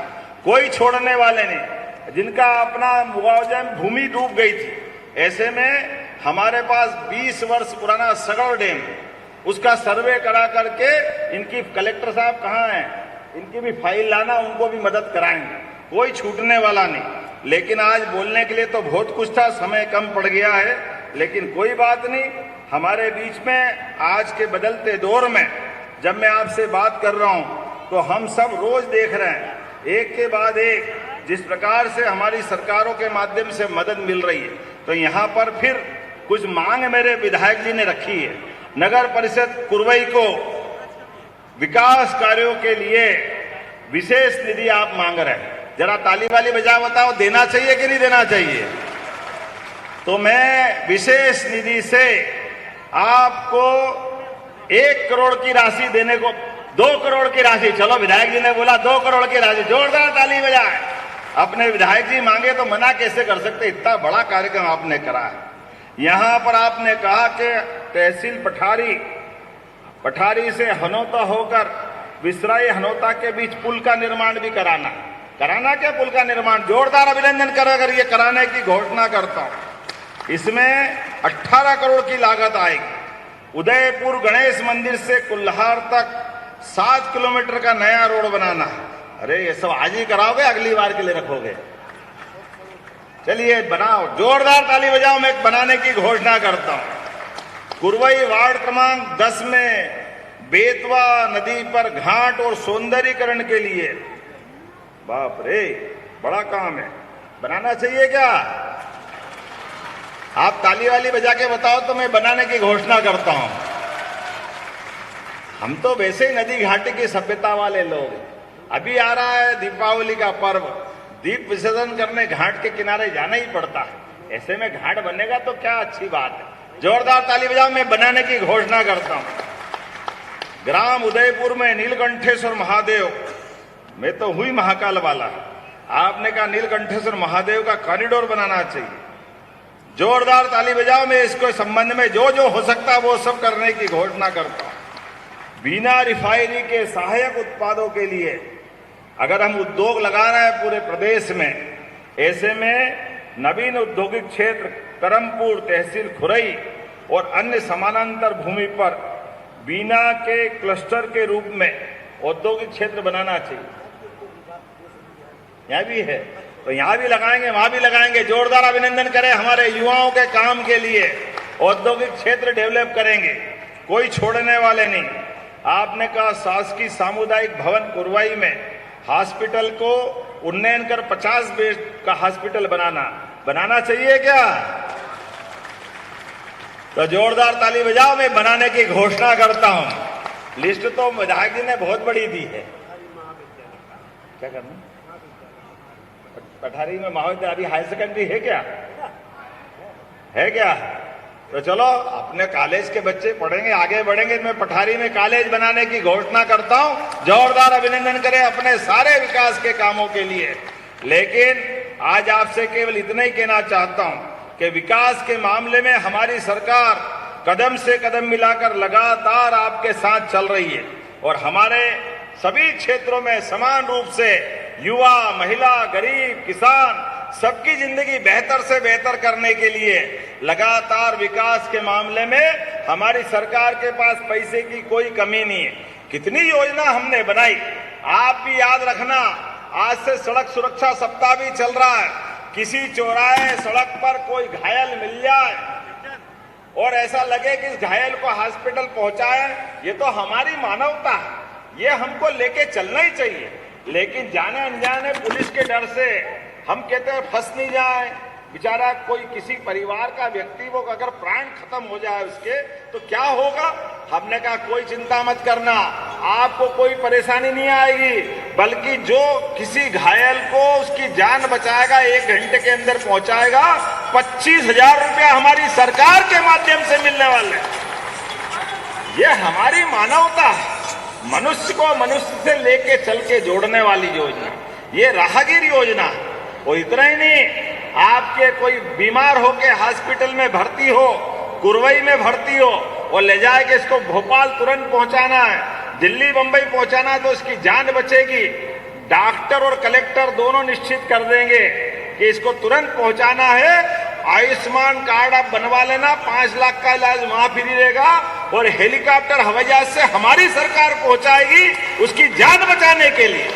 कोई छोड़ने वाले नहीं। जिनका अपना मुआवजा में भूमि डूब गई थी, ऐसे में हमारे पास 20 वर्ष पुराना सगड़ डैम, उसका सर्वे करा करके इनकी कलेक्टर साहब कहाँ हैं, इनकी भी फाइल लाना, उनको भी मदद कराएंगे। कोई छूटने वाला नहीं। लेकिन आज बोलने के लिए तो बहुत कुछ था, समय कम पड़ गया है, लेकिन कोई बात नहीं। हमारे बीच में आज के बदलते दौर में जब मैं आपसे बात कर रहा हूं तो हम सब रोज देख रहे हैं एक के बाद एक जिस प्रकार से हमारी सरकारों के माध्यम से मदद मिल रही है। तो यहाँ पर फिर कुछ मांग मेरे विधायक जी ने रखी है। नगर परिषद कुरवई को विकास कार्यों के लिए विशेष निधि आप मांग रहे हैं। जरा ताली वाली बजा बताओ, देना चाहिए कि नहीं देना चाहिए? तो मैं विशेष निधि से आपको 1 करोड़ की राशि देने को, 2 करोड़ की राशि, चलो विधायक जी ने बोला 2 करोड़ की राशि, जोरदार ताली बजाए। अपने विधायक जी मांगे तो मना कैसे कर सकते? इतना बड़ा कार्यक्रम आपने करा है। यहां पर आपने कहा कि तहसील पठारी से हनौता होकर विसराई हनौता के बीच पुल का निर्माण भी कराना क्या पुल का निर्माण? जोरदार अभिनंदन करो अगर ये कराने की घोषणा करता हूं। इसमें 18 करोड़ की लागत आएगी। उदयपुर गणेश मंदिर से कुल्हार तक 7 किलोमीटर का नया रोड बनाना। अरे ये सब आज ही कराओगे, अगली बार के लिए रखोगे? चलिए बनाओ, जोरदार ताली बजाओ। मैं बनाने की घोषणा करता हूं। कुरवई वार्ड क्रमांक 10 में बेतवा नदी पर घाट और सौंदर्यीकरण के लिए, बाप रे बड़ा काम है, बनाना चाहिए क्या? आप ताली वाली बजा के बताओ तो मैं बनाने की घोषणा करता हूं। हम तो वैसे ही नदी घाटी की सभ्यता वाले लोग। अभी आ रहा है दीपावली का पर्व, दीप विसर्जन करने घाट के किनारे जाना ही पड़ता है। ऐसे में घाट बनेगा तो क्या अच्छी बात है। जोरदार ताली बजाओ, मैं बनाने की घोषणा करता हूं। ग्राम उदयपुर में नीलकंठेश्वर महादेव, मैं तो हुई महाकाल वाला, आपने कहा नीलकंठेश्वर महादेव का कॉरिडोर बनाना चाहिए। जोरदार ताली बजाओ। मैं इसको संबंध में जो जो हो सकता है वो सब करने की घोषणा करता हूं। बिना रिफाइनरी के सहायक उत्पादों के लिए अगर हम उद्योग लगा रहे हैं पूरे प्रदेश में, ऐसे में नवीन औद्योगिक क्षेत्र करमपुर, तहसील खुरई और अन्य समानांतर भूमि पर बीना के क्लस्टर के रूप में औद्योगिक क्षेत्र बनाना चाहिए। यहां भी है तो यहां भी लगाएंगे, वहां भी लगाएंगे। जोरदार अभिनंदन करें हमारे युवाओं के काम के लिए। औद्योगिक क्षेत्र डेवलप करेंगे, कोई छोड़ने वाले नहीं। आपने कहा शासकीय सामुदायिक भवन कुरवाई में हॉस्पिटल को उन्नयन कर 50 बेड का हॉस्पिटल बनाना चाहिए क्या? तो जोरदार ताली बजाओ। मैं बनाने की घोषणा करता हूं। लिस्ट तो विधायक जी ने बहुत बड़ी दी है। क्या करना? पठारी में महाविद्यालय अभी हायर सेकेंडरी है क्या? है क्या? तो चलो अपने कॉलेज के बच्चे पढ़ेंगे, आगे बढ़ेंगे। मैं पठारी में कॉलेज बनाने की घोषणा करता हूं। जोरदार अभिनंदन करें अपने सारे विकास के कामों के लिए। लेकिन आज आपसे केवल इतना ही कहना चाहता हूं, कि विकास के मामले में हमारी सरकार कदम से कदम मिलाकर लगातार आपके साथ चल रही है और हमारे सभी क्षेत्रों में समान रूप से युवा, महिला, गरीब, किसान सबकी जिंदगी बेहतर से बेहतर करने के लिए लगातार विकास के मामले में हमारी सरकार के पास पैसे की कोई कमी नहीं है। कितनी योजना हमने बनाई, आप भी याद रखना। आज से सड़क सुरक्षा सप्ताह भी चल रहा है। किसी चौराहे सड़क पर कोई घायल मिल जाए और ऐसा लगे कि इस घायल को हॉस्पिटल पहुंचाए, ये तो हमारी मानवता है, ये हमको लेके चलना ही चाहिए। लेकिन जाने अनजाने पुलिस के डर से हम कहते हैं फंस नहीं जाए, बेचारा कोई किसी परिवार का व्यक्ति वो अगर प्राण खत्म हो जाए उसके तो क्या होगा। हमने कहा कोई चिंता मत करना, आपको कोई परेशानी नहीं आएगी, बल्कि जो किसी घायल को उसकी जान बचाएगा 1 घंटे के अंदर पहुंचाएगा, 25,000 रुपया हमारी सरकार के माध्यम से मिलने वाले। ये हमारी मानवता है, मनुष्य को मनुष्य से लेके चल के जोड़ने वाली योजना, ये राहगीर योजना है। और इतना ही नहीं, आपके कोई बीमार होके हॉस्पिटल में भर्ती हो, कुरवई में भर्ती हो और ले जाए कि इसको भोपाल तुरंत पहुंचाना है, दिल्ली बंबई पहुंचाना है तो उसकी जान बचेगी। डॉक्टर और कलेक्टर दोनों निश्चित कर देंगे कि इसको तुरंत पहुंचाना है। आयुष्मान कार्ड आप बनवा लेना, 5 लाख का इलाज वहां फ्री रहेगा और हेलीकॉप्टर हवाई जहाज से हमारी सरकार पहुंचाएगी उसकी जान बचाने के लिए।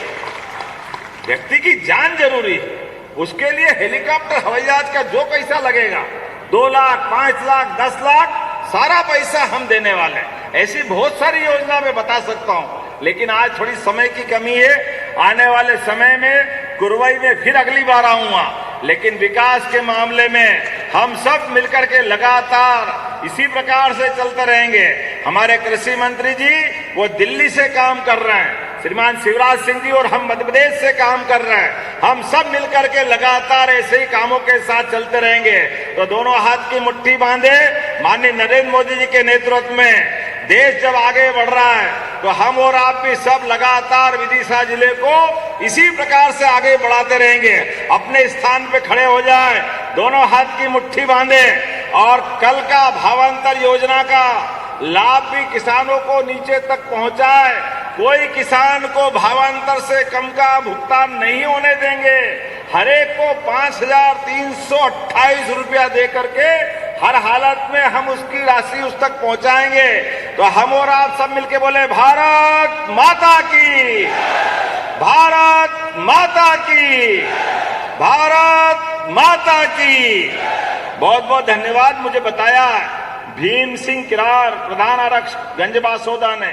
व्यक्ति की जान जरूरी है, उसके लिए हेलीकॉप्टर हवाई जहाज का जो पैसा लगेगा 2 लाख, 5 लाख, 10 लाख सारा पैसा हम देने वाले हैं। ऐसी बहुत सारी योजना मैं बता सकता हूं, लेकिन आज थोड़ी समय की कमी है। आने वाले समय में कुरवई में फिर अगली बार आऊंगा, लेकिन विकास के मामले में हम सब मिलकर के लगातार इसी प्रकार से चलते रहेंगे। हमारे कृषि मंत्री जी वो दिल्ली से काम कर रहे हैं, श्रीमान शिवराज सिंह जी, और हम मध्य प्रदेश से काम कर रहे हैं। हम सब मिलकर के लगातार ऐसे ही कामों के साथ चलते रहेंगे। तो दोनों हाथ की मुट्ठी बांधे, माननीय नरेंद्र मोदी जी के नेतृत्व में देश जब आगे बढ़ रहा है तो हम और आप भी सब लगातार विदिशा जिले को इसी प्रकार से आगे बढ़ाते रहेंगे। अपने स्थान पे खड़े हो जाए, दोनों हाथ की मुट्ठी बांधे और कल का भावांतर योजना का लाभ भी किसानों को नीचे तक पहुंचाए। कोई किसान को भावांतर से कम का भुगतान नहीं होने देंगे। हर एक को 5,328 रुपया दे करके हर हालत में हम उसकी राशि उस तक पहुंचाएंगे। तो हम और आप सब मिलके बोले भारत माता की, भारत माता की, भारत माता की। बहुत बहुत धन्यवाद। मुझे बताया भीम सिंह किरार प्रधान आरक्षक गंजबासोदा ने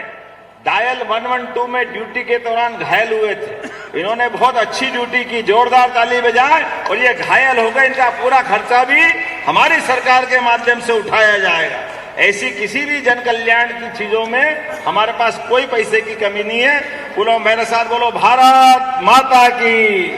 डायल 112 में ड्यूटी के दौरान घायल हुए थे। इन्होंने बहुत अच्छी ड्यूटी की, जोरदार ताली बजाएं। और ये घायल हो गए, इनका पूरा खर्चा भी हमारी सरकार के माध्यम से उठाया जाएगा। ऐसी किसी भी जन कल्याण की चीजों में हमारे पास कोई पैसे की कमी नहीं है। बोलो मेरे साथ, बोलो भारत माता की।